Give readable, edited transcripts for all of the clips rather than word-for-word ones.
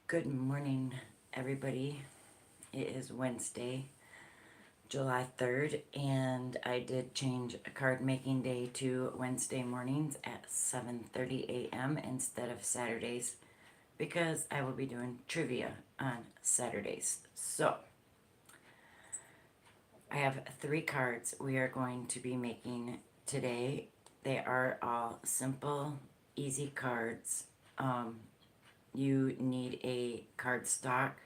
Good morning, everybody. It is Wednesday, July 3rd, and I did change a card making day to Wednesday mornings at 7:30 a.m. instead of Saturdays because I will be doing trivia on Saturdays. So, I have 3 cards we are going to be making today. They are all simple, easy cards. You need a card stock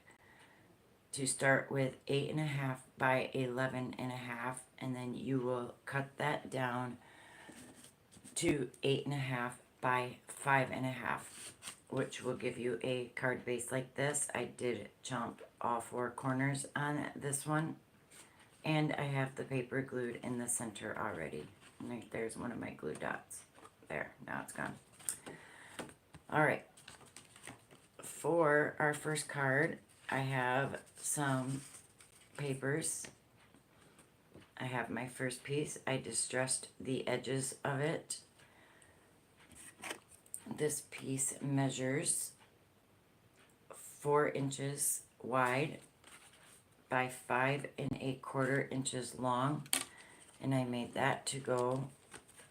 to start with 8.5 by 11.5, and then you will cut that down to 8.5 by 5.5, which will give you a card base like this. I did chomp all 4 corners on this one, and I have the paper glued in the center already. Right there's one of my glue dots. There, now it's gone. All right, for our first card, I have some papers. I have my first piece. I distressed the edges of it. This piece measures 4 inches wide by 5.25 inches long, and I made that to go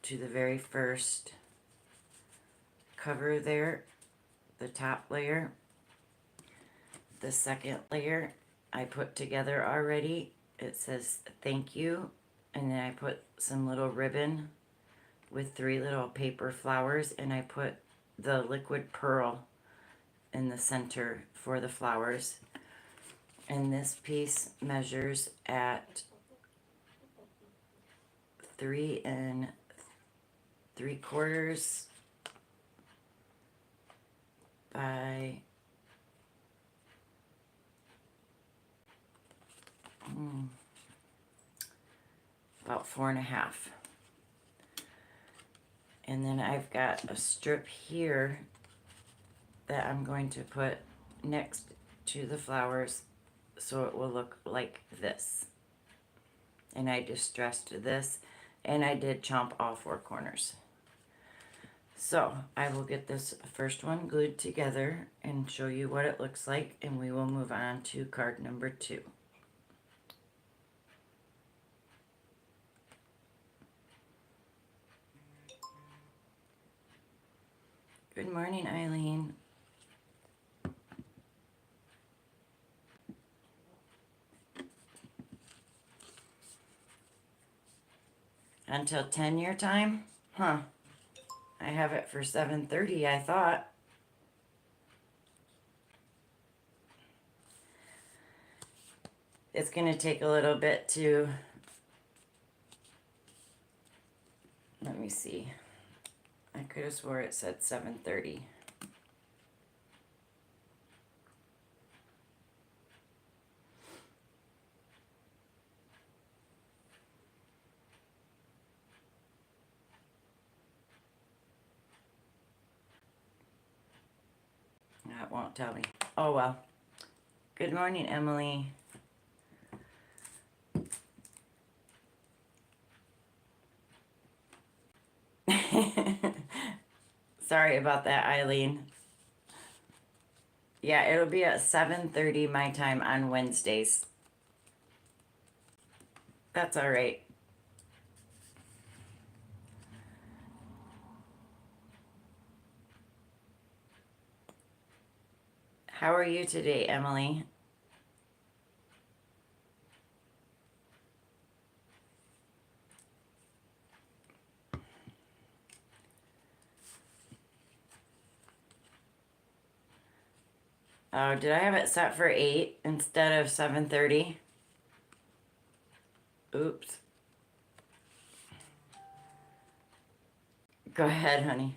to the very first cover there, the top layer. The second layer I put together already. It says thank you, and then I put some little ribbon with 3 little paper flowers, and I put the liquid pearl in the center for the flowers. And this piece measures at 3.75 by about 4.5. And then I've got a strip here that I'm going to put next to the flowers so it will look like this. And I distressed this, and I did chomp all 4 corners. So I will get this first one glued together and show you what it looks like, and we will move on to card number 2. Good morning, Eileen. Until 10 your time? Huh. I have it for 7:30, I thought. It's going to take a little bit to... Let me see. I could have swore it said 7:30. That won't tell me. Oh well. Good morning, Emily. Sorry about that, Eileen. Yeah, it'll be at 7:30 my time on Wednesdays. That's all right. How are you today, Emily? Oh, did I have it set for 8 instead of 7:30? Oops. Go ahead, honey.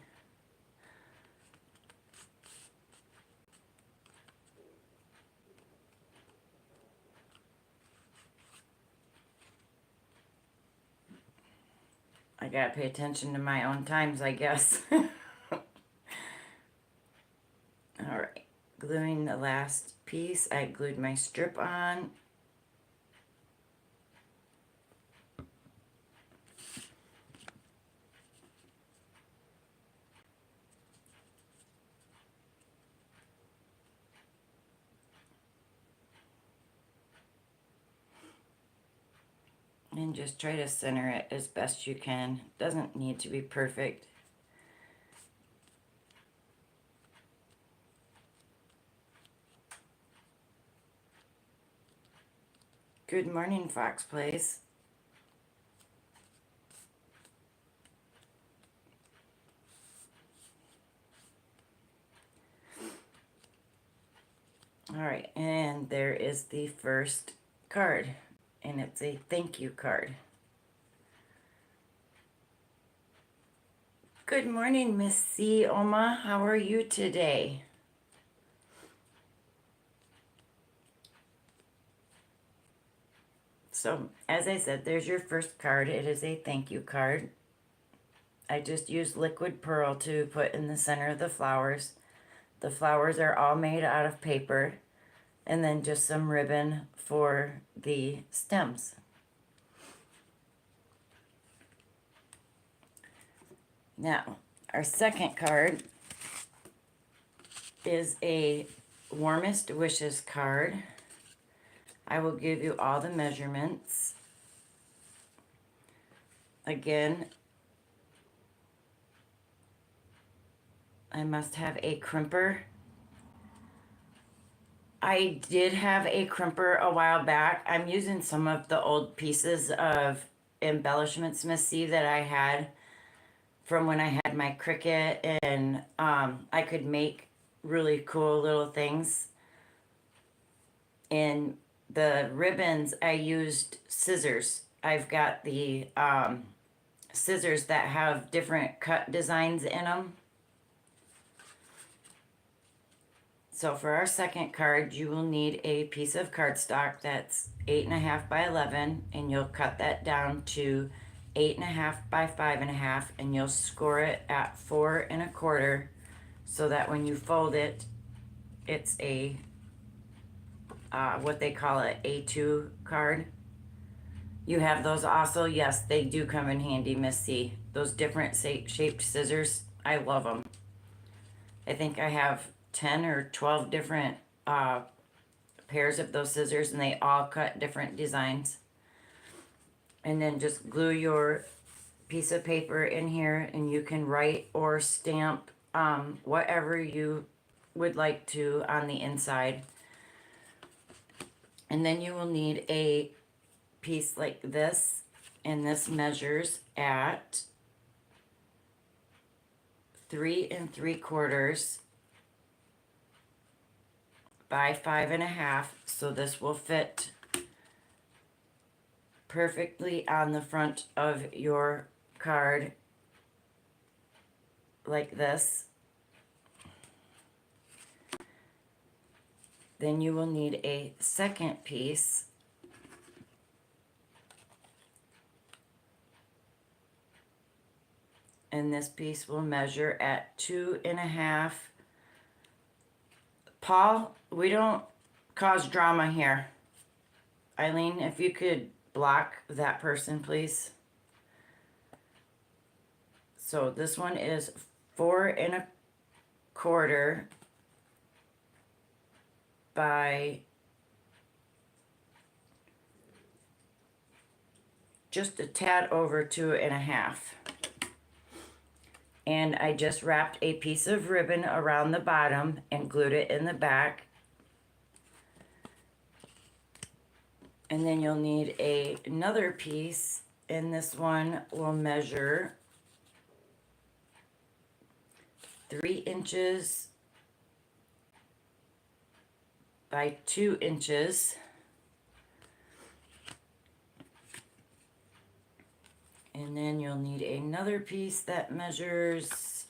I gotta pay attention to my own times, I guess. Alright, gluing the last piece. I glued my strip on. And just try to center it as best you can. Doesn't need to be perfect. Good morning, Fox Place. All right, and there is the first card, and it's a thank you card. Good morning, Miss C. Oma. How are you today? So, as I said, there's your first card. It is a thank you card. I just used liquid pearl to put in the center of the flowers. The flowers are all made out of paper, and then just some ribbon for the stems. Now, our second card is a warmest wishes card. I will give you all the measurements. Again, I must have a crimper. I did have a crimper a while back. I'm using some of the old pieces of embellishments, Miss C, that I had from when I had my Cricut, and I could make really cool little things. And the ribbons, I used scissors. I've got the scissors that have different cut designs in them. So for our second card, you will need a piece of cardstock that's 8.5 by 11, and you'll cut that down to 8.5 by 5.5, and you'll score it at 4.25, so that when you fold it, it's a what they call an A2 card. You have those also? Yes, they do come in handy, Miss C. Those different shaped scissors, I love them. I think I have 10 or 12 different pairs of those scissors, and they all cut different designs. And then just glue your piece of paper in here, and you can write or stamp whatever you would like to on the inside. And then you will need a piece like this, and this measures at 3 3/4 by 5.5, so this will fit perfectly on the front of your card like this. Then you will need a second piece, and this piece will measure at 2.5. Paul, we don't cause drama here. Eileen, if you could block that person, please. So this one is 4.25 by just a tad over 2.5. And I just wrapped a piece of ribbon around the bottom and glued it in the back. And then you'll need another piece, and this one will measure 3 inches by 2 inches. And then you'll need another piece that measures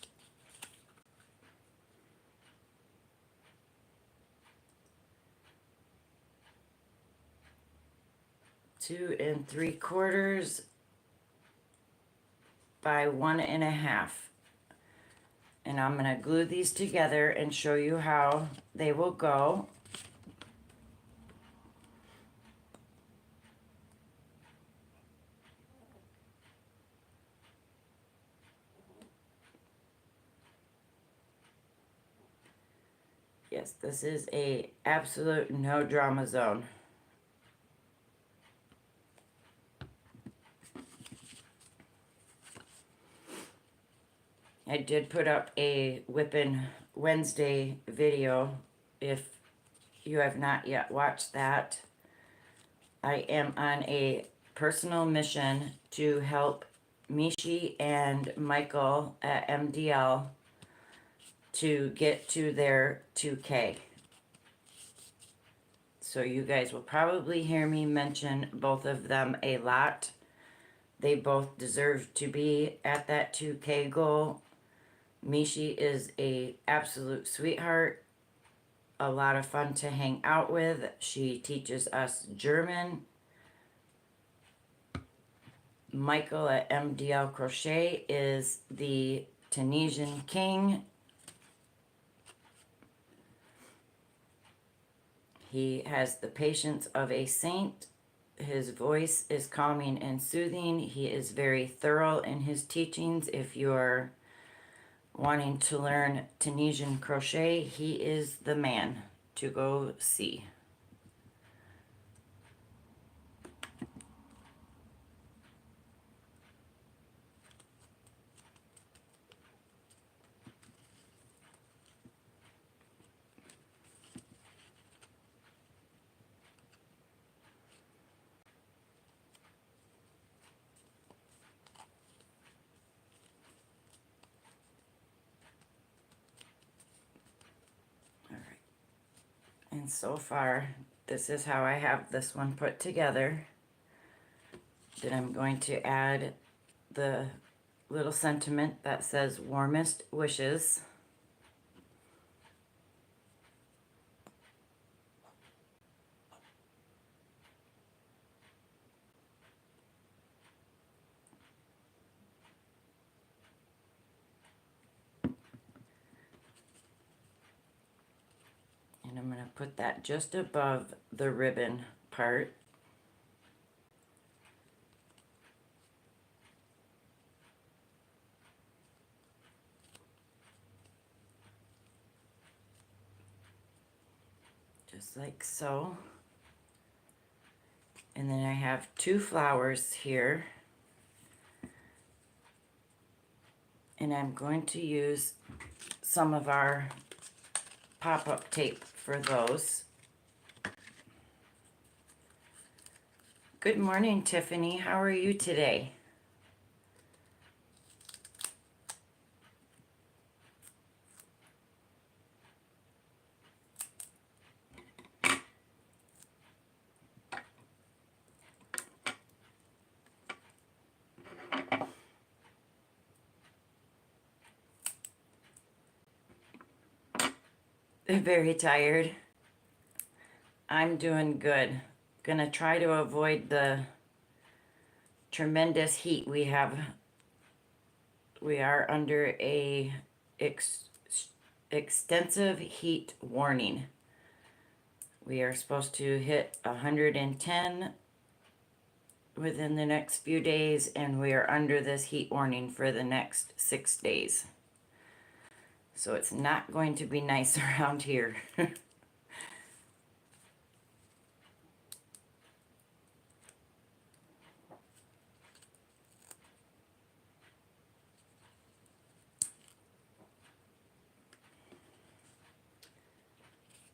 2 3/4 by 1.5. And I'm going to glue these together and show you how they will go. Yes, this is a absolute no drama zone. I did put up a Whippin' Wednesday video. If you have not yet watched that, I am on a personal mission to help Mishi and Michael at MDL to get to their 2K. So you guys will probably hear me mention both of them a lot. They both deserve to be at that 2K goal. Mishi is a absolute sweetheart, a lot of fun to hang out with. She teaches us German. Michael at MDL Crochet is the Tunisian king. He has the patience of a saint. His voice is calming and soothing. He is very thorough in his teachings. If you're wanting to learn Tunisian crochet, he is the man to go see. And so far, this is how I have this one put together. Then I'm going to add the little sentiment that says warmest wishes. And I'm going to put that just above the ribbon part. Just like so. And then I have 2 flowers here. And I'm going to use some of our pop-up tape for those. Good morning, Tiffany. How are you today? Very tired. I'm doing good. Gonna try to avoid the tremendous heat we have. We are under a extensive heat warning. We are supposed to hit 110 within the next few days, and we are under this heat warning for the next 6 days. So it's not going to be nice around here.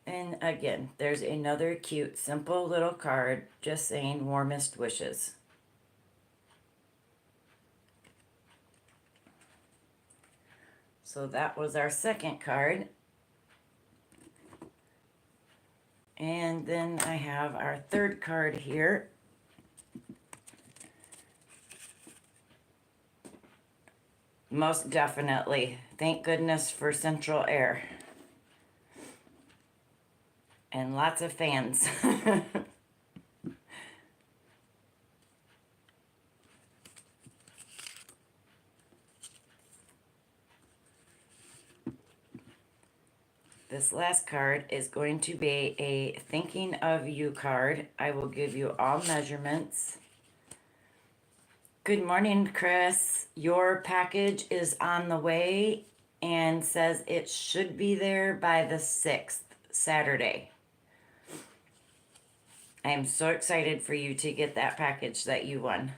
And again, there's another cute, simple little card just saying warmest wishes. So that was our second card. And then I have our third card here. Most definitely. Thank goodness for central air. And lots of fans. This last card is going to be a thinking of you card. I will give you all measurements. Good morning, Chris. Your package is on the way and says it should be there by the 6th, Saturday. I am so excited for you to get that package that you won.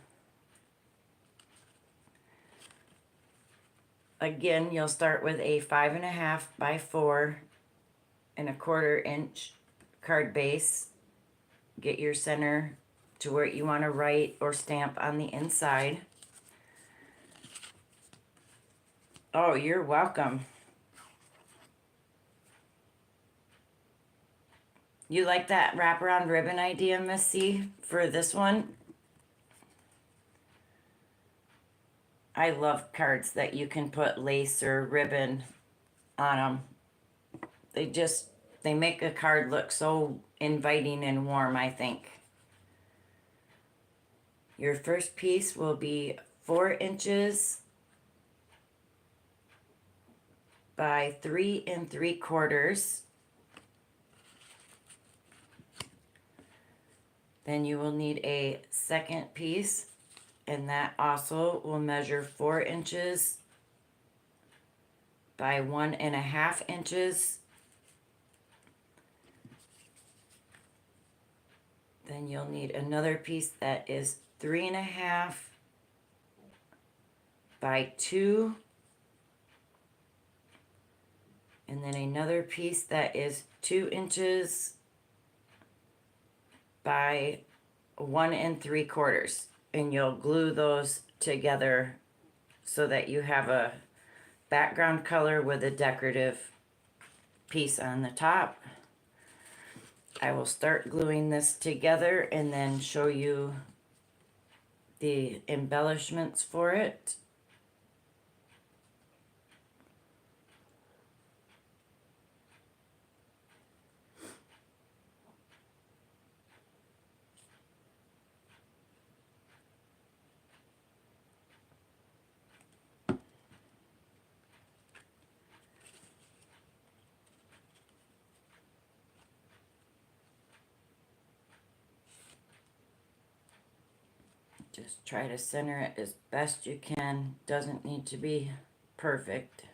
Again, you'll start with a 5.5 by 4.25 inch card base. Get your center to where you want to write or stamp on the inside. Oh, you're welcome. You like that wraparound ribbon idea, Miss C, for this one? I love cards that you can put lace or ribbon on them. They make a card look so inviting and warm, I think. Your first piece will be 4 inches by 3 3/4. Then you will need a second piece, and that also will measure 4 inches by 1.5 inches. Then you'll need another piece that is 3.5 by 2. And then another piece that is 2 inches by 1 3/4. And you'll glue those together so that you have a background color with a decorative piece on the top. I will start gluing this together and then show you the embellishments for it. Just try to center it as best you can. Doesn't need to be perfect.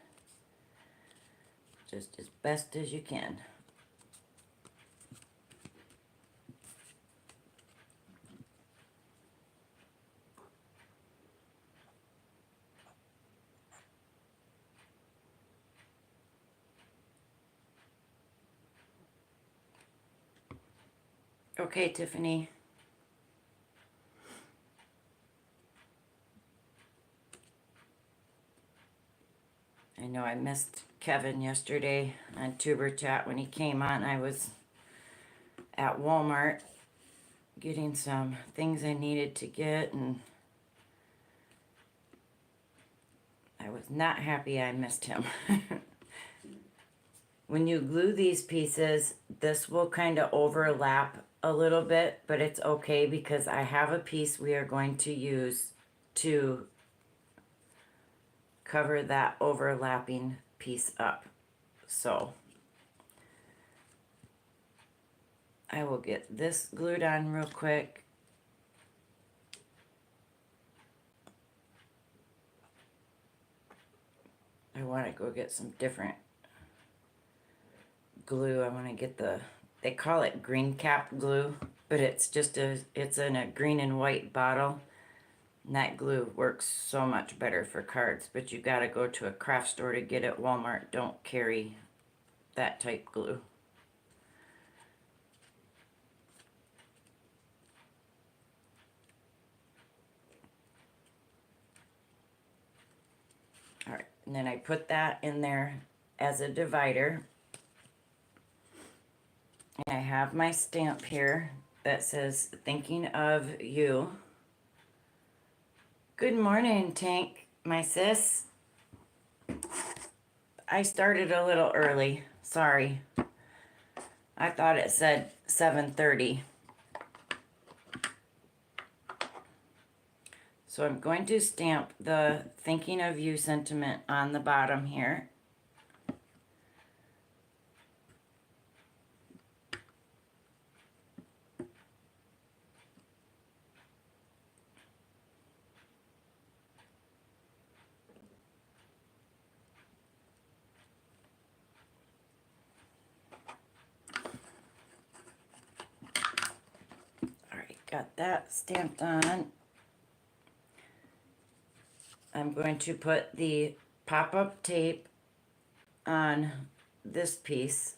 Just as best as you can. Okay, Tiffany. I know I missed Kevin yesterday on Tuber Chat when he came on. I was at Walmart getting some things I needed to get, and I was not happy I missed him. When you glue these pieces, this will kind of overlap a little bit, but it's okay because I have a piece we are going to use to cover that overlapping piece up. So I will get this glued on real quick. I want to go get some different glue. I want to get they call it green cap glue, but it's in a green and white bottle. And that glue works so much better for cards, but you gotta go to a craft store to get it. Walmart don't carry that type glue. All right, and then I put that in there as a divider. And I have my stamp here that says, thinking of you. Good morning, Tank, my sis. I started a little early, sorry. I thought it said 7:30. So I'm going to stamp the thinking of you sentiment on the bottom here. Alright, got that stamped on. I'm going to put the pop-up tape on this piece.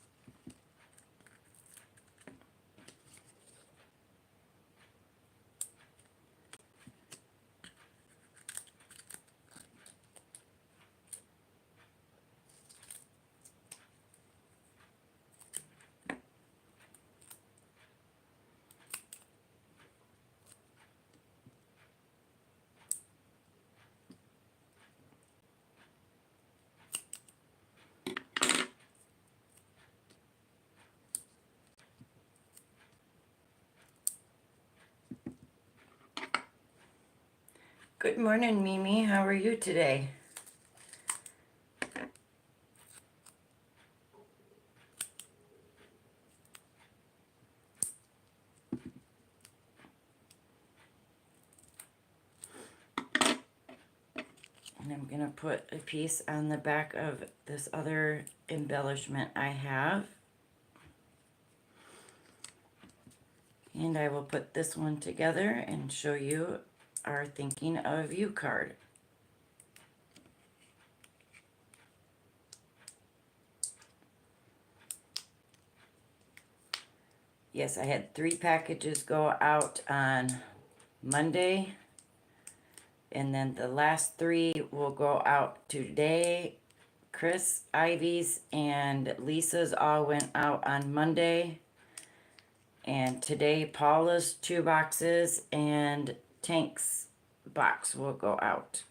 Good morning, Mimi. How are you today? And I'm going to put a piece on the back of this other embellishment I have. And I will put this one together and show you our Thinking of You card. Yes, I had 3 packages go out on Monday. And then the last 3 will go out today. Chris, Ivy's, and Lisa's all went out on Monday. And today Paula's 2 boxes and Tank's box will go out.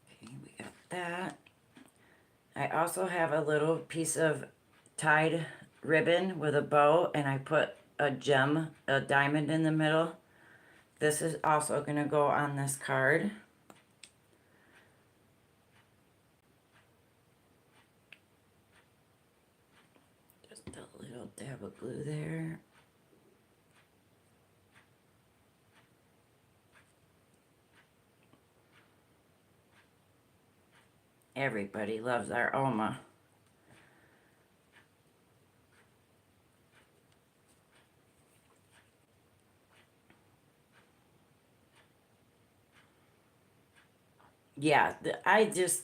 Okay, we got that. I also have a little piece of tied ribbon with a bow, and I put a gem, a diamond in the middle. This is also going to go on this card. Just a little dab of glue there. Everybody loves our Oma. Yeah, I just,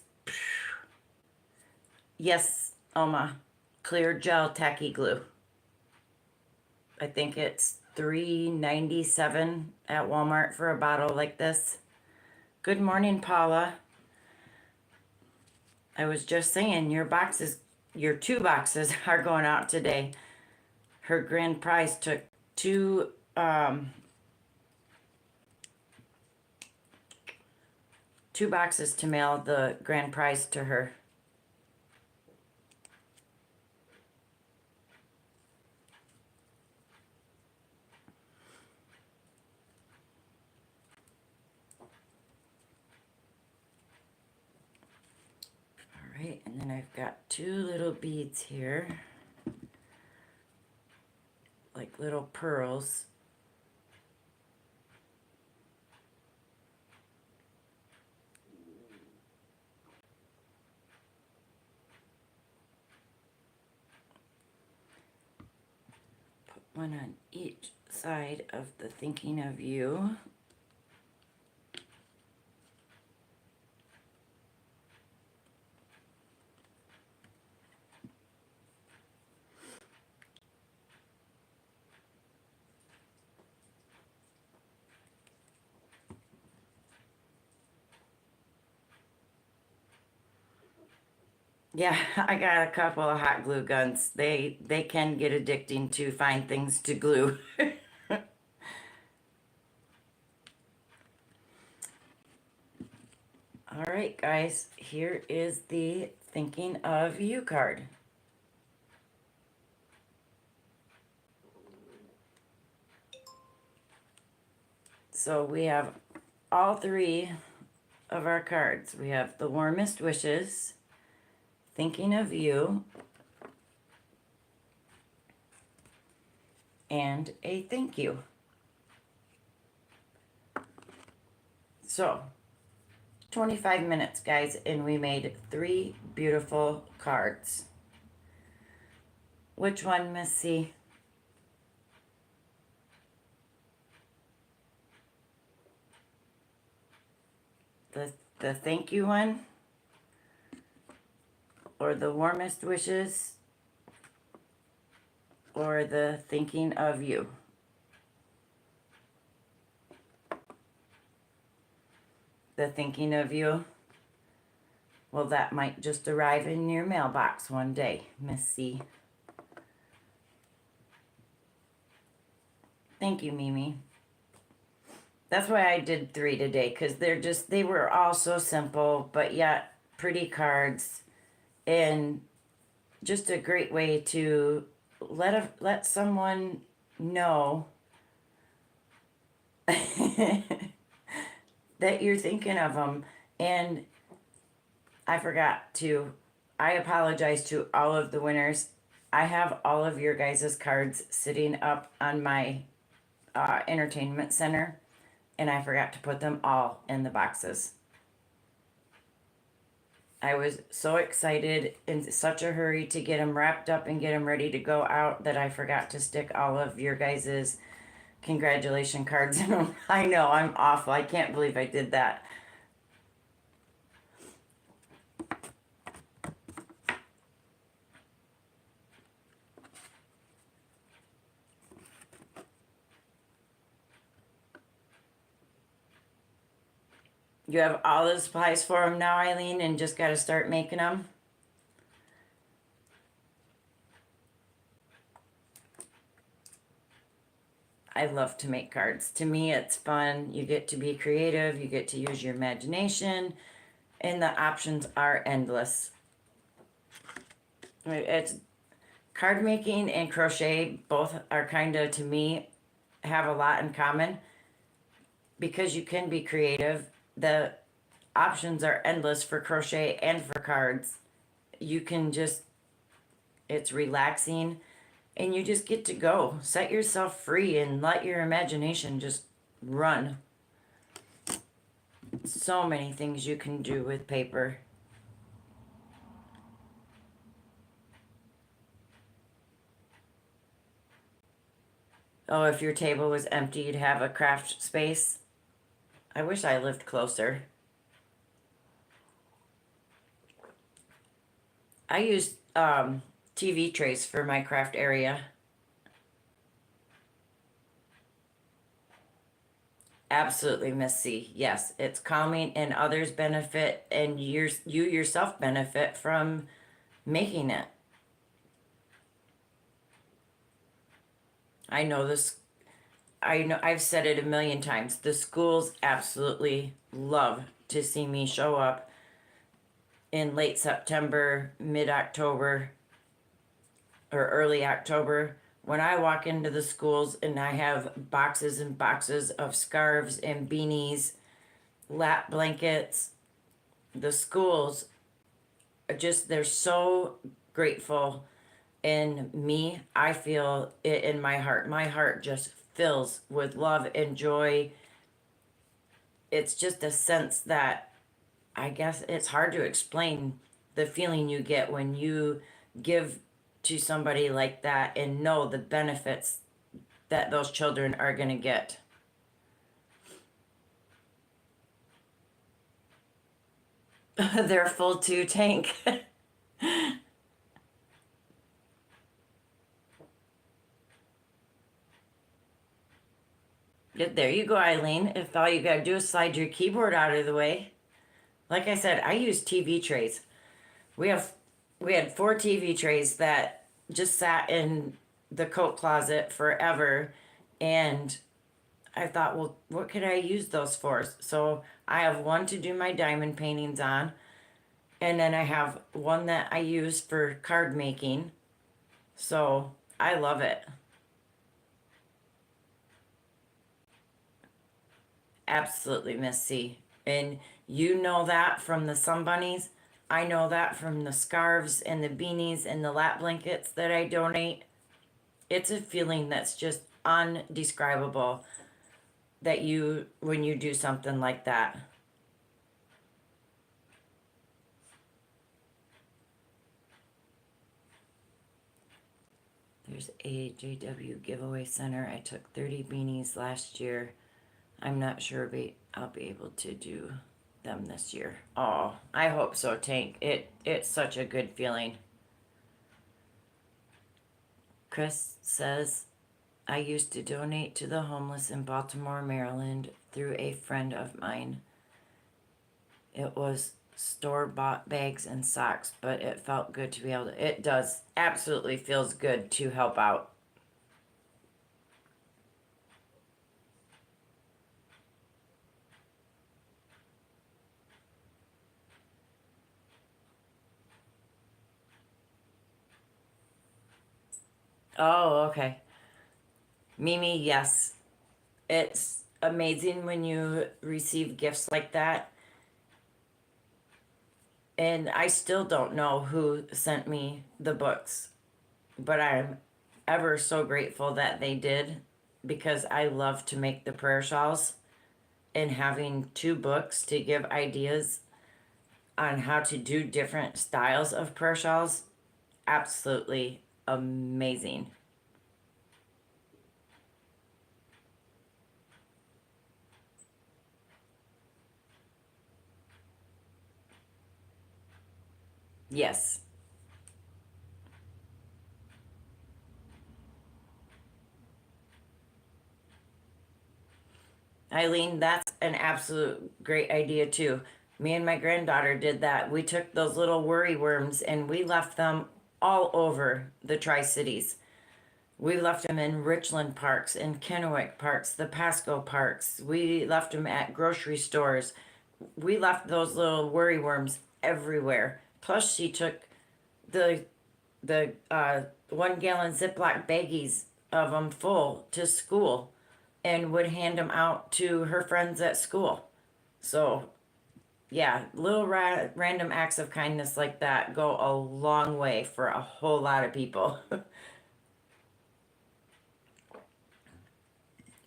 yes, Oma, clear gel tacky glue. I think it's $3.97 at Walmart for a bottle like this. Good morning, Paula. I was just saying your boxes, your 2 boxes are going out today. Her grand prize took 2 boxes to mail the grand prize to her. All right, and then I've got 2 little beads here, like little pearls. Put one on each side of the Thinking of You. Yeah, I got a couple of hot glue guns. They can get addicting to find things to glue. All right, guys, here is the Thinking of You card. So we have all 3 of our cards. We have the warmest wishes, Thinking of You, and a thank you. So 25 minutes, guys, and we made 3 beautiful cards. Which one, Miss C? The thank you one? Or the warmest wishes? Or the thinking of you? The thinking of you? Well, that might just arrive in your mailbox one day, Miss C. Thank you, Mimi. That's why I did 3 today, because they were all so simple, but yet pretty cards, and just a great way to let someone know that you're thinking of them. And I forgot to, I apologize to all of the winners. I have all of your guys' cards sitting up on my entertainment center, and I forgot to put them all in the boxes. I was so excited, in such a hurry to get them wrapped up and get them ready to go out, that I forgot to stick all of your guys' congratulation cards in them. I know, I'm awful. I can't believe I did that. You have all the supplies for them now, Eileen, and just got to start making them? I love to make cards. To me, it's fun. You get to be creative, you get to use your imagination, and the options are endless. It's card making and crochet, both are kind of, to me, have a lot in common, because you can be creative. The options are endless for crochet and for cards. You can just, it's relaxing, and you just get to go. Set yourself free and let your imagination just run. So many things you can do with paper. Oh, if your table was empty, you'd have a craft space. I wish I lived closer. I use TV trays for my craft area. Absolutely, Miss C. Yes, it's calming, and others benefit, and you yourself benefit from making it. I know this. I know I've said it a million times. The schools absolutely love to see me show up in late September, mid October, or early October, when I walk into the schools and I have boxes and boxes of scarves and beanies, lap blankets. The schools are just, they're so grateful. And me, I feel it in my heart. My heart just fills with love and joy. It's just a sense that, I guess it's hard to explain the feeling you get when you give to somebody like that and know the benefits that those children are going to get. They're full too, Tank. There you go, Eileen. If all you gotta do is slide your keyboard out of the way. Like I said, I use TV trays. We had 4 TV trays that just sat in the coat closet forever, and I thought, well, what could I use those for? So I have one to do my diamond paintings on, and then I have one that I use for card making. So I love it. Absolutely, Miss C. And you know that from the sun bunnies. I know that from the scarves and the beanies and the lap blankets that I donate. It's a feeling that's just undescribable, that you, when you do something like that. There's a JW giveaway center. I took 30 beanies last year. I'm not sure I'll be able to do them this year. Oh, I hope so, Tank. It's such a good feeling. Chris says, I used to donate to the homeless in Baltimore, Maryland through a friend of mine. It was store-bought bags and socks, but it felt good to be able to. It does. Absolutely feels good to help out. Oh, okay. Mimi, yes. It's amazing when you receive gifts like that. And I still don't know who sent me the books, but I'm ever so grateful that they did because I love to make the prayer shawls, and having two books to give ideas on how to do different styles of prayer shawls, absolutely amazing. Yes. Eileen, that's an absolute great idea too. Me and my granddaughter did that. We took those little worry worms and we left them all over the Tri Cities. We left them in Richland parks, in Kennewick parks, the Pasco parks. We left them at grocery stores. We left those little worry worms everywhere. Plus, she took the 1 gallon Ziploc baggies of them full to school and would hand them out to her friends at school. So, yeah, little random acts of kindness like that go a long way for a whole lot of people.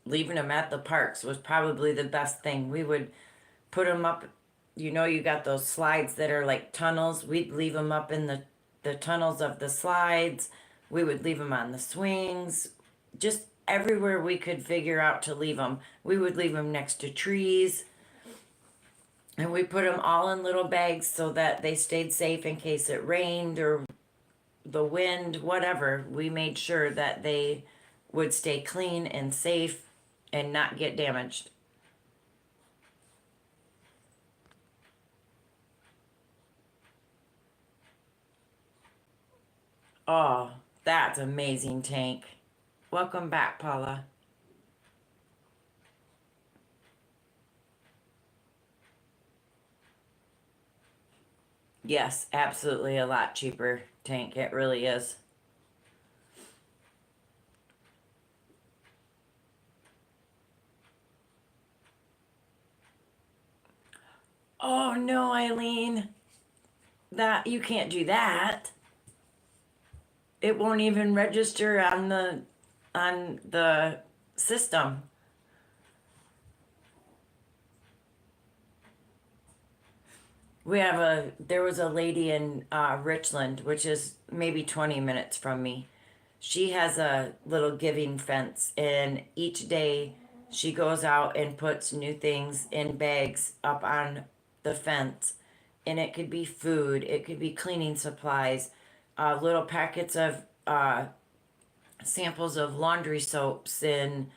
Leaving them at the parks was probably the best thing. We would put them up. You got those slides that are like tunnels. We'd leave them up in the tunnels of the slides. We would leave them on the swings. Just everywhere we could figure out to leave them. We would leave them next to trees. And we put them all in little bags so that they stayed safe in case it rained or the wind, whatever. We made sure that they would stay clean and safe and not get damaged. Oh, that's amazing, Tank. Welcome back, Paula. Yes, absolutely a lot cheaper, Tank. It really is. Oh no, Eileen. That you can't do that. It won't even register on the system. There was a lady in Richland, which is maybe 20 minutes from me. She has a little giving fence, and each day she goes out and puts new things in bags up on the fence. And it could be food, it could be cleaning supplies, little packets of samples of laundry soaps and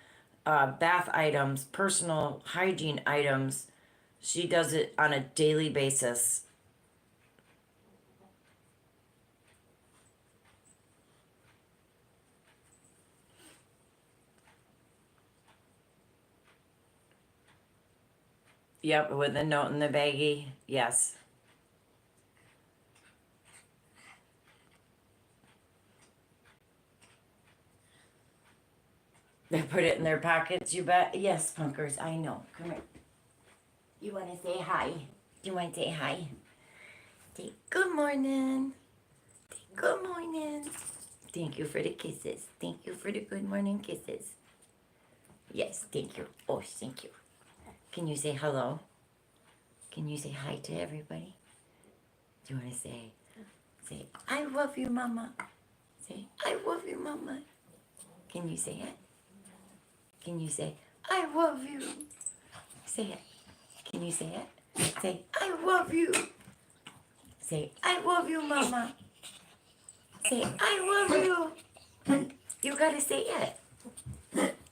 bath items, personal hygiene items. She does it on a daily basis. Yep, with a note in the baggie. Yes. They put it in their pockets, you bet. Yes, punkers, I know. Come here. You want to say hi? You want to say hi? Say good morning. Say good morning. Thank you for the kisses. Thank you for the good morning kisses. Yes, thank you. Oh, thank you. Can you say hello? Can you say hi to everybody? Do you want to say, I love you, Mama? Say, I love you, Mama. Can you say it? Can you say, I love you? Say it. Can you say it? Say, I love you. Say, I love you, Mama. Say, I love you. You gotta say it.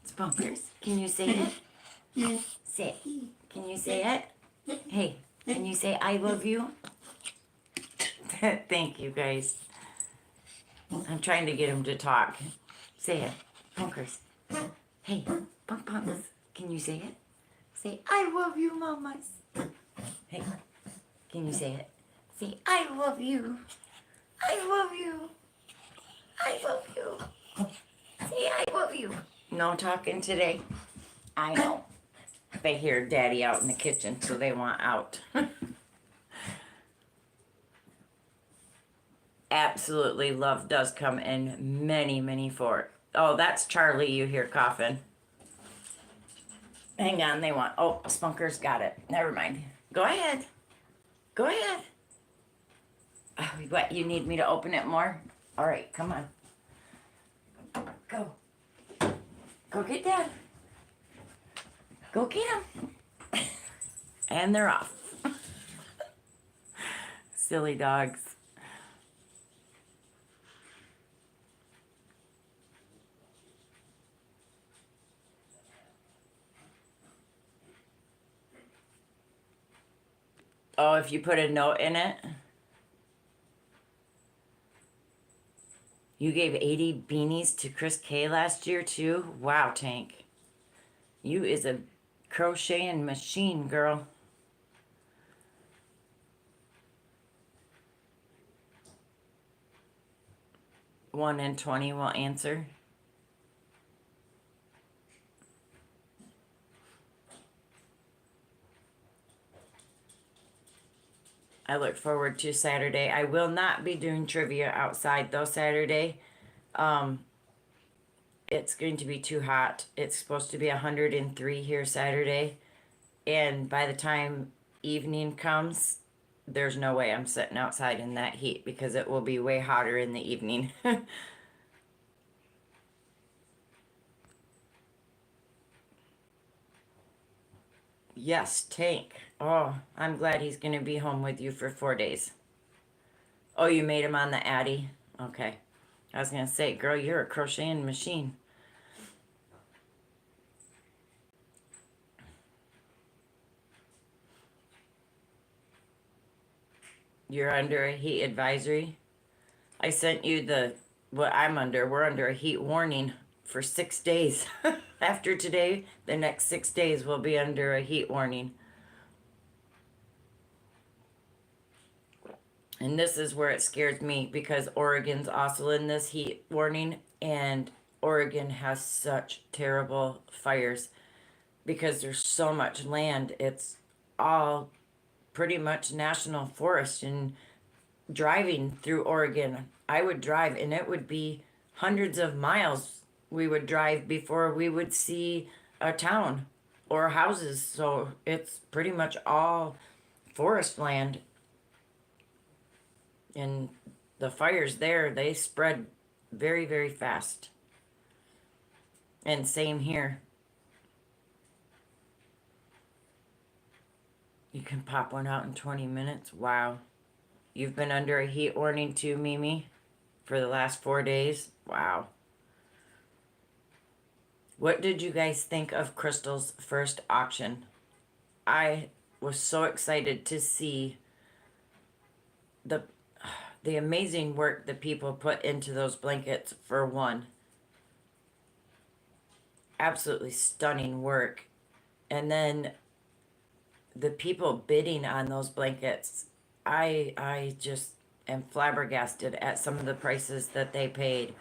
Spunkers, can you say it? Say it. Can you say it? Hey, can you say I love you? Thank you, guys. I'm trying to get him to talk. Say it. Punkers. Hey, punk punks. Can you say it? Say, I love you, mamas. Hey, can you say it? Say, I love you. I love you. I love you. Say, I love you. No talking today? I know. They hear Daddy out in the kitchen, so they want out. Absolutely, love does come in many, many forms. Oh, that's Charlie you hear coughing. Hang on, they want... Oh, Spunker's got it. Never mind. Go ahead. Go ahead. What, you need me to open it more? All right, come on. Go. Go get Dad. Go get him. And they're off. Silly dogs. Oh, if you put a note in it. You gave 80 beanies to Chris K last year too? Wow, Tank. You is a crocheting machine, girl. One in 20 will answer. I look forward to Saturday. I will not be doing trivia outside though Saturday. It's going to be too hot. It's supposed to be 103 here Saturday. And by the time evening comes, there's no way I'm sitting outside in that heat because it will be way hotter in the evening. Yes, Tank. Oh, I'm glad he's going to be home with you for 4 days. Oh, you made him on the Addy? Okay. I was going to say, girl, you're a crocheting machine. You're under a heat advisory? I sent you what I'm under. We're under a heat warning for 6 days. After today, the next 6 days will be under a heat warning. And this is where it scares me because Oregon's also in this heat warning, and Oregon has such terrible fires because there's so much land. It's all pretty much national forest, and driving through Oregon, I would drive and it would be hundreds of miles we would drive before we would see a town or houses. So it's pretty much all forest land. And the fires there, they spread very, very fast. And same here. You can pop one out in 20 minutes. Wow. You've been under a heat warning too, Mimi, for the last 4 days. Wow. What did you guys think of Crystal's first auction? I was so excited to see the amazing work the people put into those blankets, for one. Absolutely stunning work. And then the people bidding on those blankets, I just am flabbergasted at some of the prices that they paid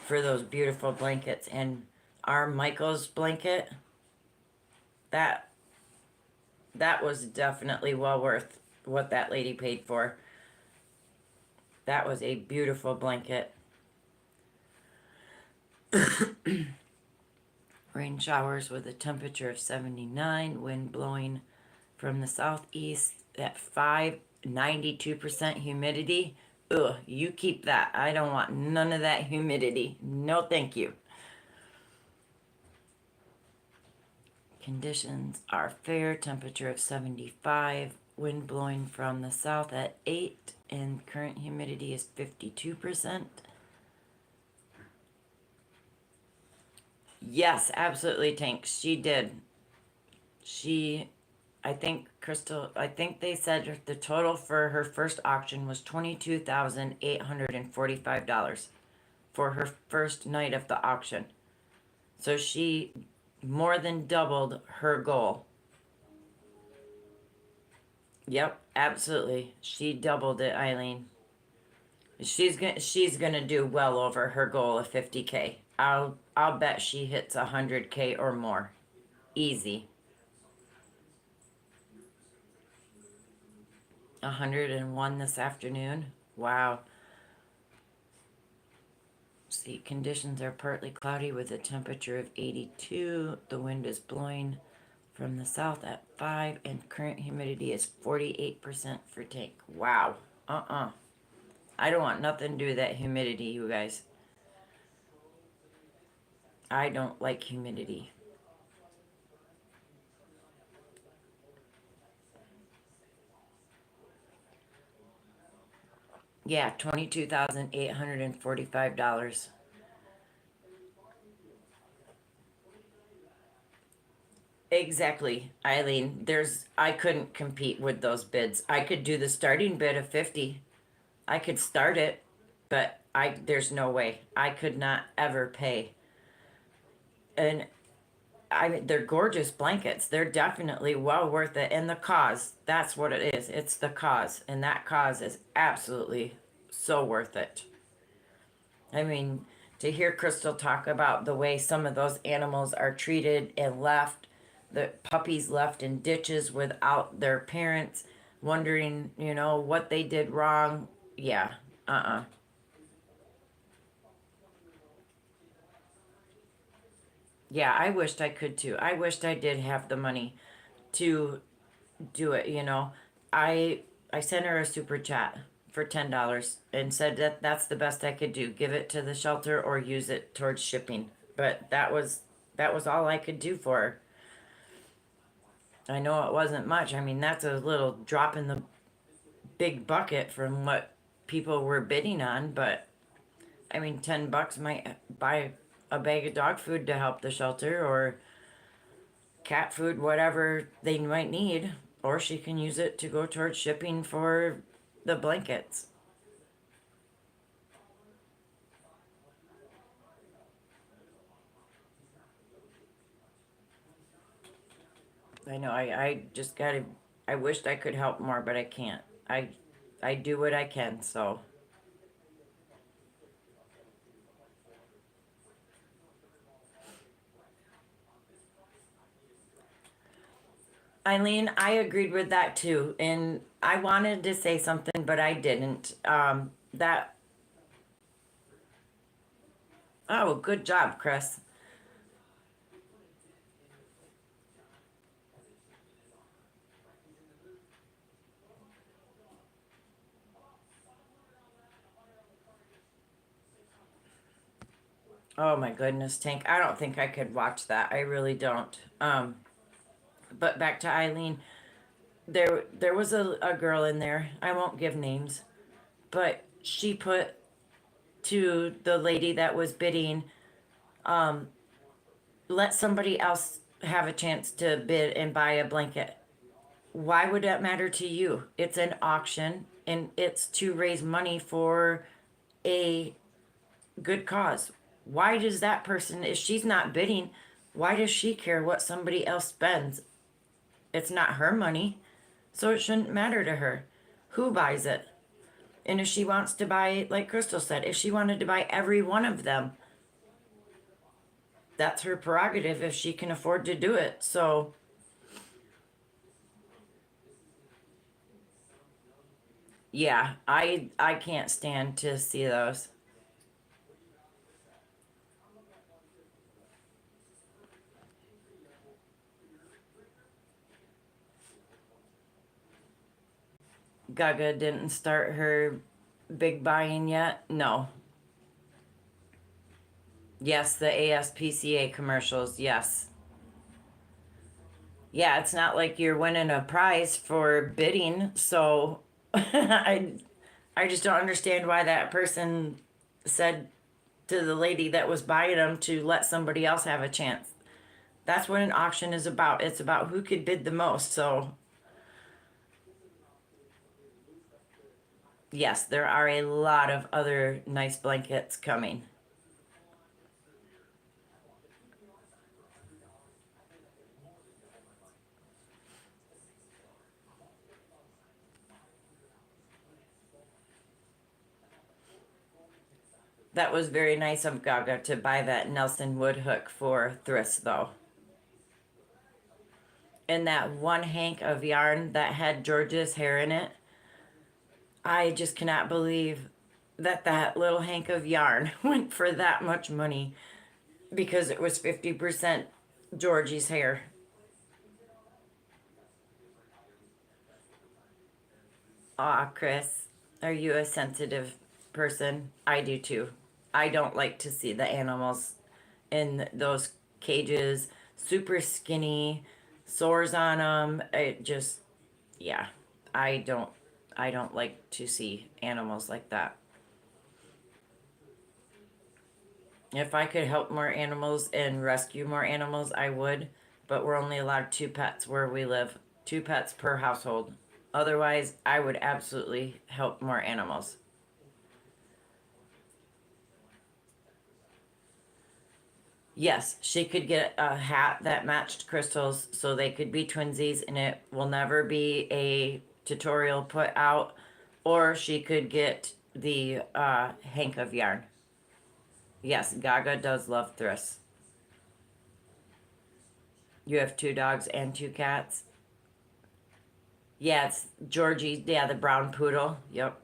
for those beautiful blankets. And our Michael's blanket, that was definitely well worth what that lady paid for. That was a beautiful blanket. Rain showers with a temperature of 79, wind blowing from the southeast at 92% humidity. Ugh, you keep that. I don't want none of that humidity. No, thank you. Conditions are fair, temperature of 75, wind blowing from the south at 8, and current humidity is 52%. Yes, absolutely, Tank. She did. She, I think, Crystal, I think they said the total for her first auction was $22,845 for her first night of the auction. So she more than doubled her goal. Yep, absolutely. She doubled it, Eileen. She's gonna do well over her goal of 50K. I'll bet she hits 100K or more. Easy. 101 this afternoon. Wow. See, conditions are partly cloudy with a temperature of 82. The wind is blowing from the south at 5, and current humidity is 48% for Tank. Wow. I don't want nothing to do with that humidity, you guys. I don't like humidity. Yeah, $22,845. Exactly, Eileen. I couldn't compete with those bids. I could do the starting bid of 50. I could start it, but there's no way. I could not ever pay. And I mean, they're gorgeous blankets. They're definitely well worth it. And the cause, that's what it is. It's the cause. And that cause is absolutely so worth it. I mean, to hear Crystal talk about the way some of those animals are treated and left, the puppies left in ditches without their parents, wondering, what they did wrong. Yeah, uh. Yeah, I wished I could too. I wished I did have the money to do it. I sent her a super chat for $10 and said that's the best I could do. Give it to the shelter or use it towards shipping. But that was all I could do for her. I know it wasn't much. I mean, that's a little drop in the big bucket from what people were bidding on, but I mean, $10 might buy a bag of dog food to help the shelter or cat food, whatever they might need, or she can use it to go towards shipping for the blankets. I know I just gotta I wished I could help more, but I can't. I do what I can, so Eileen, I agreed with that too, and I wanted to say something, but I didn't. That Oh, good job, Chris. Oh my goodness, Tank. I don't think I could watch that. I really don't. But back to Eileen. There was a girl in there. I won't give names, but she put to the lady that was bidding, let somebody else have a chance to bid and buy a blanket. Why would that matter to you? It's an auction and it's to raise money for a good cause. Why does that person, if she's not bidding, why does she care what somebody else spends? It's not her money, so it shouldn't matter to her who buys it. And if she wants to buy, like Crystal said, if she wanted to buy every one of them, that's her prerogative if she can afford to do it. So, yeah, I can't stand to see those. Gaga didn't start her big buying yet? No. Yes, the ASPCA commercials, yes. Yeah, it's not like you're winning a prize for bidding, so I just don't understand why that person said to the lady that was buying them to let somebody else have a chance. That's what an auction is about. It's about who could bid the most. So, yes, there are a lot of other nice blankets coming. That was very nice of Gaga to buy that Nelson wood hook for Thrift, though. And that one hank of yarn that had George's hair in it, I just cannot believe that that little hank of yarn went for that much money because it was 50% Georgie's hair. Aw, Chris, are you a sensitive person? I do too. I don't like to see the animals in those cages, super skinny, sores on them. It just, yeah, I don't, I don't like to see animals like that. If I could help more animals and rescue more animals, I would, but we're only allowed two pets where we live, two pets per household. Otherwise, I would absolutely help more animals. Yes, she could get a hat that matched Crystal's so they could be twinsies and it will never be a tutorial put out. Or she could get the hank of yarn. Yes, Gaga does love thrifts. You have two dogs and two cats. Yeah, it's Georgie. Yeah, the brown poodle. Yep.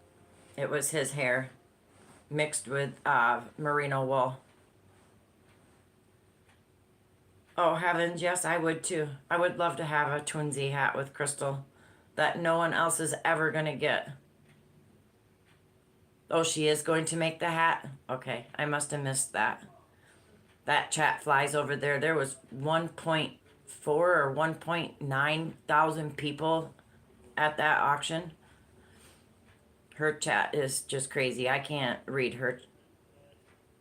It was his hair mixed with merino wool. Oh, heavens, yes, I would too. I would love to have a twinsy hat with Crystal that no one else is ever going to get. Oh, she is going to make the hat? Okay, I must have missed that. That chat flies over there. There was 1.4 or 1.9 thousand people at that auction. Her chat is just crazy. I can't read her.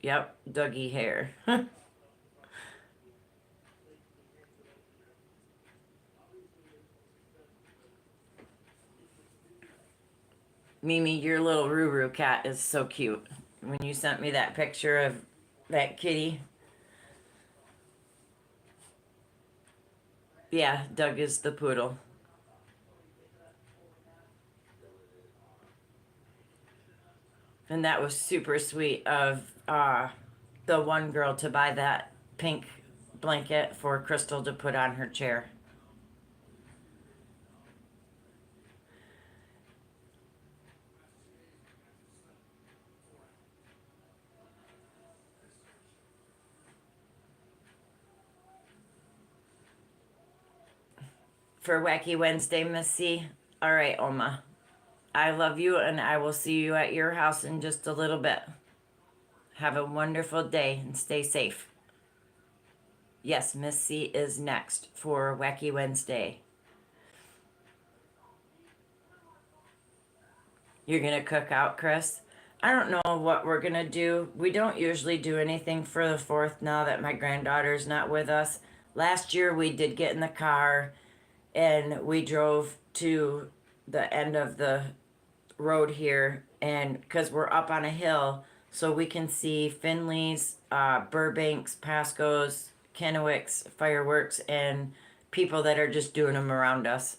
Yep, Dougie hair. Mimi, your little Ruru cat is so cute. When you sent me that picture of that kitty, yeah, Doug is the poodle. And that was super sweet of the one girl to buy that pink blanket for Crystal to put on her chair. For Wacky Wednesday, Miss C. All right, Oma. I love you, and I will see you at your house in just a little bit. Have a wonderful day and stay safe. Yes, Miss C is next for Wacky Wednesday. You're gonna cook out, Chris? I don't know what we're gonna do. We don't usually do anything for the 4th now that my granddaughter's not with us. Last year we did get in the car and we drove to the end of the road here, and because we're up on a hill, so we can see Finley's, Burbank's, Pasco's, Kennewick's fireworks, and people that are just doing them around us.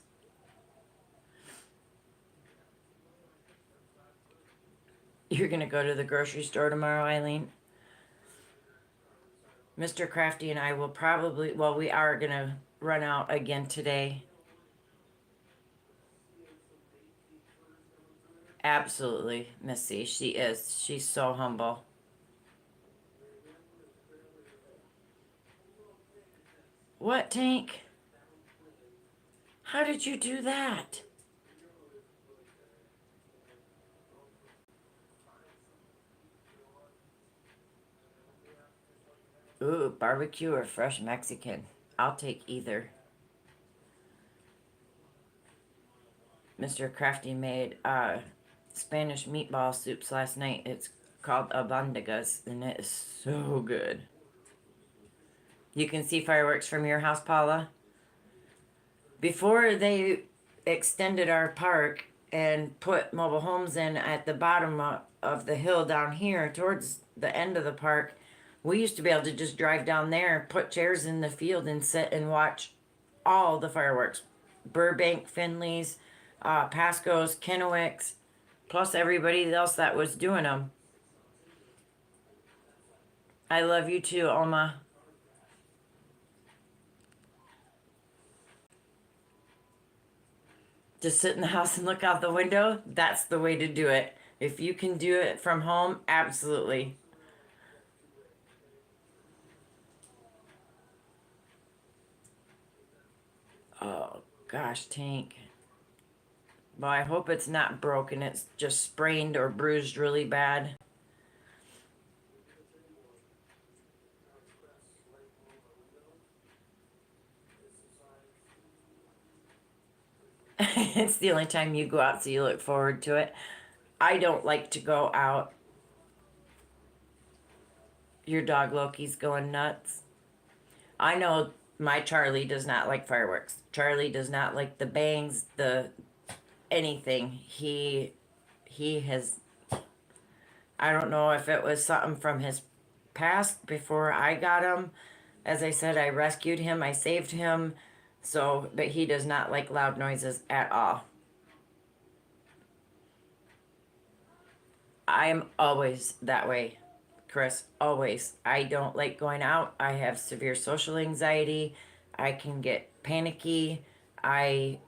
You're gonna go to the grocery store tomorrow, Eileen? Mr. Crafty and I will probably, well, we are gonna run out again today. Absolutely, Missy. She is. She's so humble. What, Tank? How did you do that? Ooh, barbecue or fresh Mexican. I'll take either. Mr. Crafty made Spanish meatball soups last night. It's called abandegas, and it is so good. You can see fireworks from your house, Paula. Before they extended our park and put mobile homes in at the bottom of the hill down here towards the end of the park, we used to be able to just drive down there, put chairs in the field, and sit and watch all the fireworks. Burbank, Finley's, Pasco's, Kennewick's, plus everybody else that was doing them. I love you too, Oma. Just sit in the house and look out the window. That's the way to do it. If you can do it from home, absolutely. Oh, gosh, Tank. Well, I hope it's not broken. It's just sprained or bruised really bad. It's the only time you go out, so you look forward to it. I don't like to go out. Your dog Loki's going nuts. I know my Charlie does not like fireworks. Charlie does not like the bangs, the anything. He has, I don't know if it was something from his past before I got him. As I said, I rescued him, I saved him. So, but he does not like loud noises at all. I'm always that way, Chris. Always. I don't like going out. I have severe social anxiety. I can get panicky. I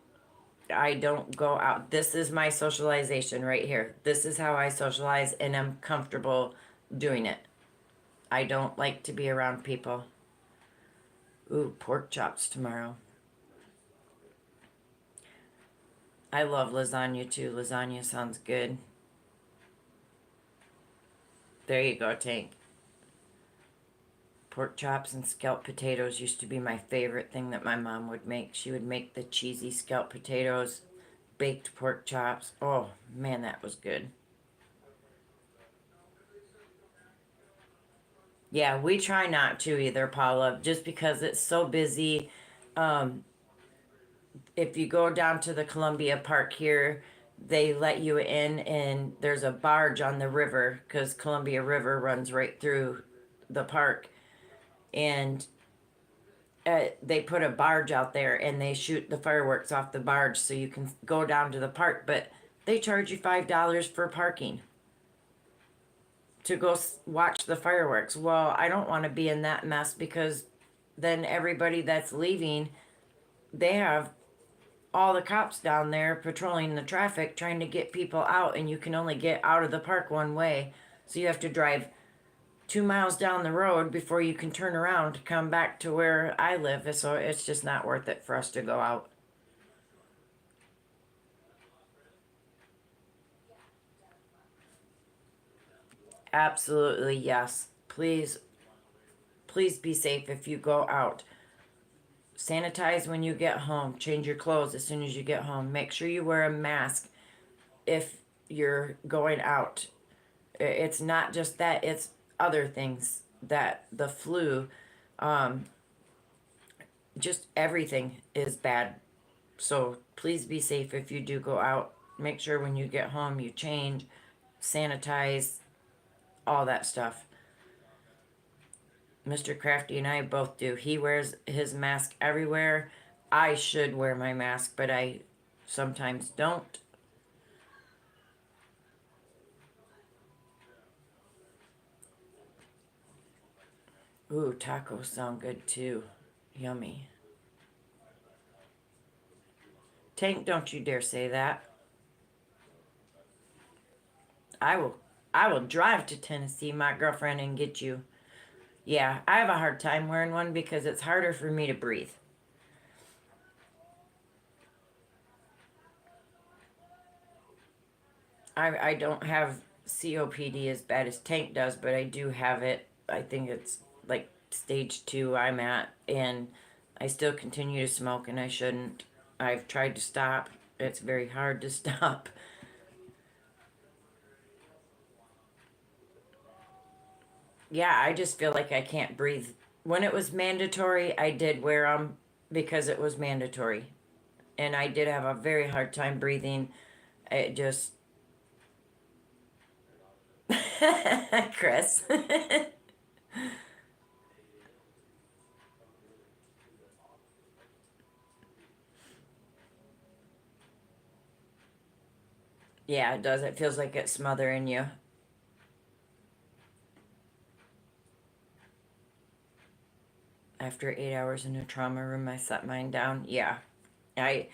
I don't go out. This is my socialization right here. This is how I socialize and I'm comfortable doing it. I don't like to be around people. Ooh, pork chops tomorrow. I love lasagna too. Lasagna sounds good. There you go, Tank. Pork chops and scalloped potatoes used to be my favorite thing that my mom would make. She would make the cheesy scalloped potatoes, baked pork chops. Oh, man, that was good. Yeah, we try not to either, Paula, just because it's so busy. Um, if you go down to the Columbia Park here, they let you in, and there's a barge on the river because Columbia River runs right through the park. And they put a barge out there and they shoot the fireworks off the barge so you can go down to the park, but they charge you $5 for parking to go watch the fireworks. Well, I don't want to be in that mess because then everybody that's leaving, they have all the cops down there patrolling the traffic trying to get people out, and you can only get out of the park one way. So you have to drive 2 miles down the road before you can turn around to come back to where I live. So it's just not worth it for us to go out. Absolutely, yes. Please, please be safe if you go out. Sanitize when you get home. Change your clothes as soon as you get home. Make sure you wear a mask if you're going out. It's not just that, it's other things that the flu, um, just everything is bad. So please be safe if you do go out. Make sure when you get home you change, sanitize, all that stuff. Mr. Crafty and I both do. He wears his mask everywhere. I should wear my mask, but I sometimes don't. Ooh, tacos sound good too. Yummy. Tank, don't you dare say that. I will I will drive to Tennessee, my girlfriend, and get you. Yeah, I have a hard time wearing one because it's harder for me to breathe. I don't have COPD as bad as Tank does, but I do have it. I think it's like stage 2 I'm at, and I still continue to smoke, and I shouldn't. I've tried to stop. It's very hard to stop. Yeah, I just feel like I can't breathe. When it was mandatory, I did wear them because it was mandatory. And I did have a very hard time breathing. It just. Chris. Yeah, it does. It feels like it's smothering you. After 8 hours in a trauma room, I set mine down. Yeah. I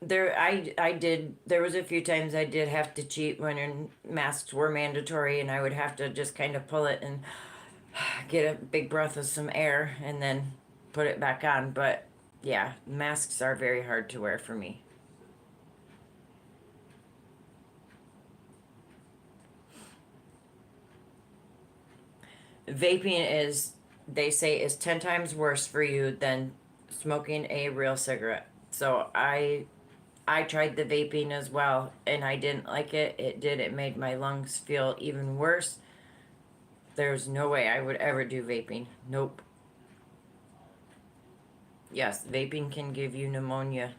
I did, there was a few times I did have to cheat when masks were mandatory, and I would have to just kind of pull it and get a big breath of some air and then put it back on. But yeah, masks are very hard to wear for me. Vaping is, they say, is 10 times worse for you than smoking a real cigarette. So I tried the vaping as well, and I didn't like it. It made my lungs feel even worse. There's no way I would ever do vaping. Nope. Yes, vaping can give you pneumonia.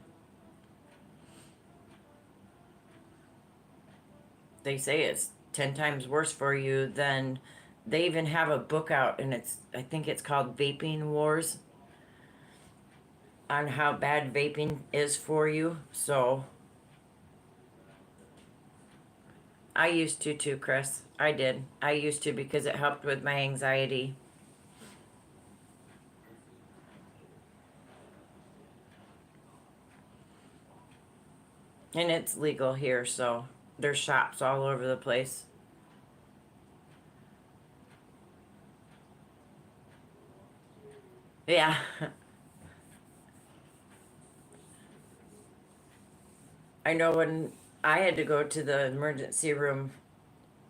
They say it's 10 times worse for you than, they even have a book out, and I think it's called Vaping Wars, on how bad vaping is for you. So I used to too, Chris. I did. I used to because it helped with my anxiety. And it's legal here, so there's shops all over the place. Yeah. I know when I had to go to the emergency room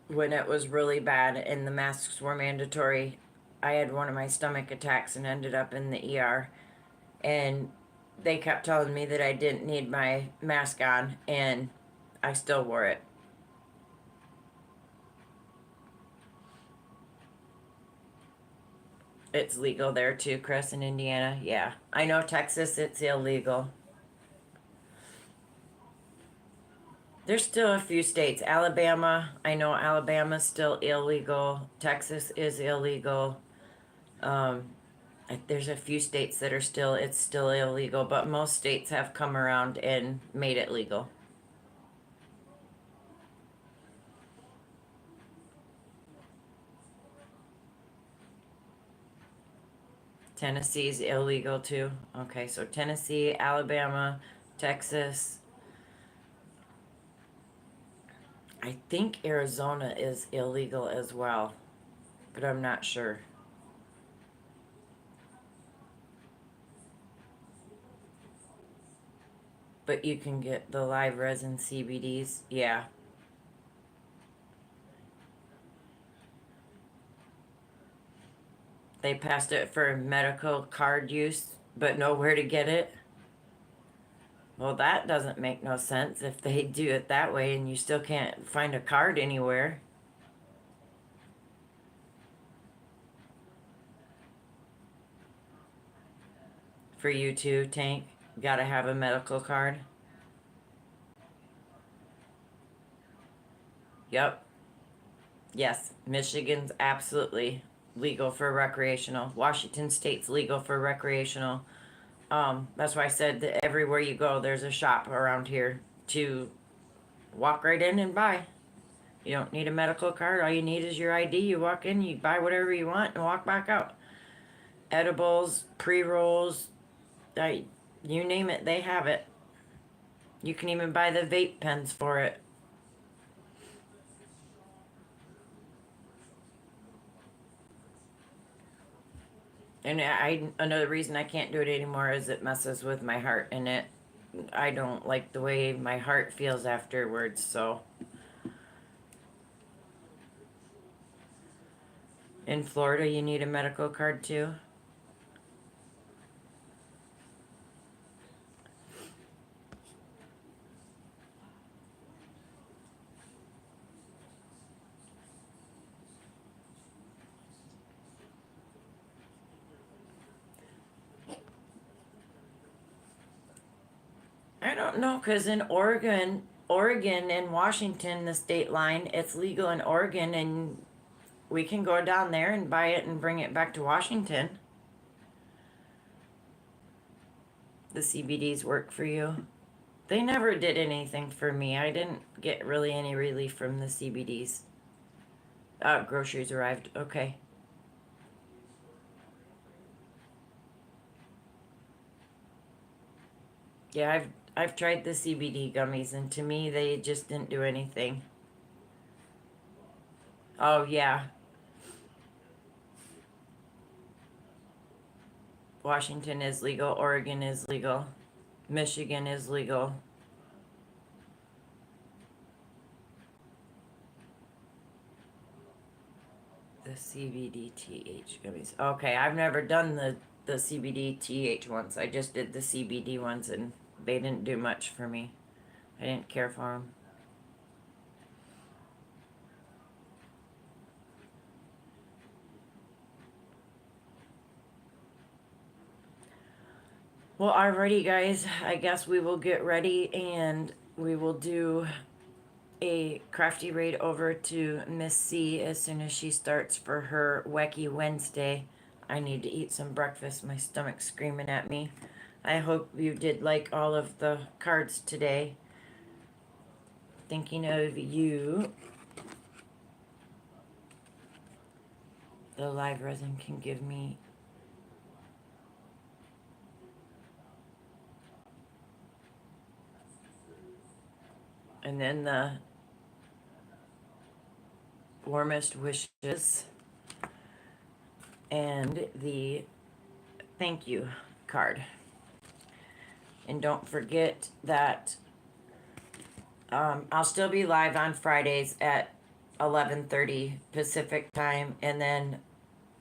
when it was really bad and the masks were mandatory, I had one of my stomach attacks and ended up in the ER. And they kept telling me that I didn't need my mask on, and I still wore it. It's legal there too, Chris, in Indiana. Yeah. I know Texas, it's illegal. There's still a few states. Alabama, I know Alabama's still illegal. Texas is illegal. Um, there's a few states that are still, it's still illegal, but most states have come around and made it legal. Tennessee's illegal too. Okay, so Tennessee, Alabama, Texas. I think Arizona is illegal as well, but I'm not sure. But you can get the live resin CBDs. Yeah. They passed it for medical card use, but nowhere to get it. Well, that doesn't make no sense if they do it that way and you still can't find a card anywhere. For you too, Tank. Gotta have a medical card. Yep. Yes. Michigan's absolutely legal for recreational. Washington State's legal for recreational. That's why I said that everywhere you go, there's a shop around here to walk right in and buy. You don't need a medical card. All you need is your ID. You walk in, you buy whatever you want, and walk back out. Edibles, pre rolls, you name it, they have it. You can even buy the vape pens for it. And another reason I can't do it anymore is it messes with my heart, and I don't like the way my heart feels afterwards. So In Florida, you need a medical card too? I don't know, because in Oregon and Washington, the state line, it's legal in Oregon, and we can go down there and buy it and bring it back to Washington. The CBDs work for you. They never did anything for me. I didn't get really any relief from the CBDs. Groceries arrived. Okay. Yeah, I've tried the CBD gummies, and to me they just didn't do anything. Oh yeah, Washington is legal, Oregon is legal, Michigan is legal. The CBD TH gummies. Okay, I've never done the CBD TH ones. I just did the CBD ones, and they didn't do much for me. I didn't care for them. Well, alrighty, guys. I guess we will get ready and we will do a crafty raid over to Miss C as soon as she starts for her Wacky Wednesday. I need to eat some breakfast. My stomach's screaming at me. I hope you did like all of the cards today. Thinking of you. The live resin can give me. And then the warmest wishes. And the thank you card. And don't forget that I'll still be live on Fridays at 11:30 Pacific time, and then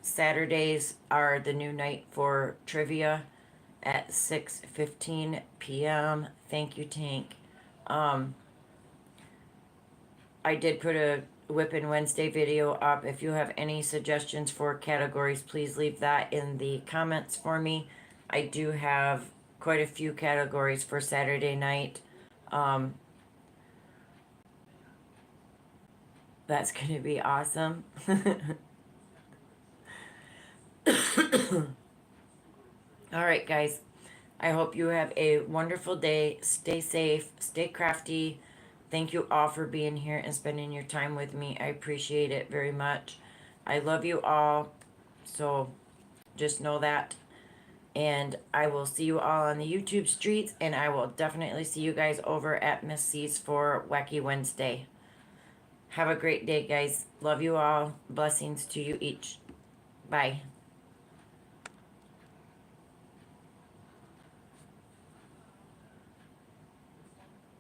Saturdays are the new night for trivia at 6:15 p.m. Thank you, Tank. Um, I did put a Whippin' Wednesday video up. If you have any suggestions for categories, please leave that in the comments for me. I do have quite a few categories for Saturday night. That's going to be awesome. All right, guys. I hope you have a wonderful day. Stay safe, stay crafty. Thank you all for being here and spending your time with me. I appreciate it very much. I love you all. So just know that. And I will see you all on the YouTube streets. And I will definitely see you guys over at Miss C's for Wacky Wednesday. Have a great day, guys. Love you all. Blessings to you each. Bye.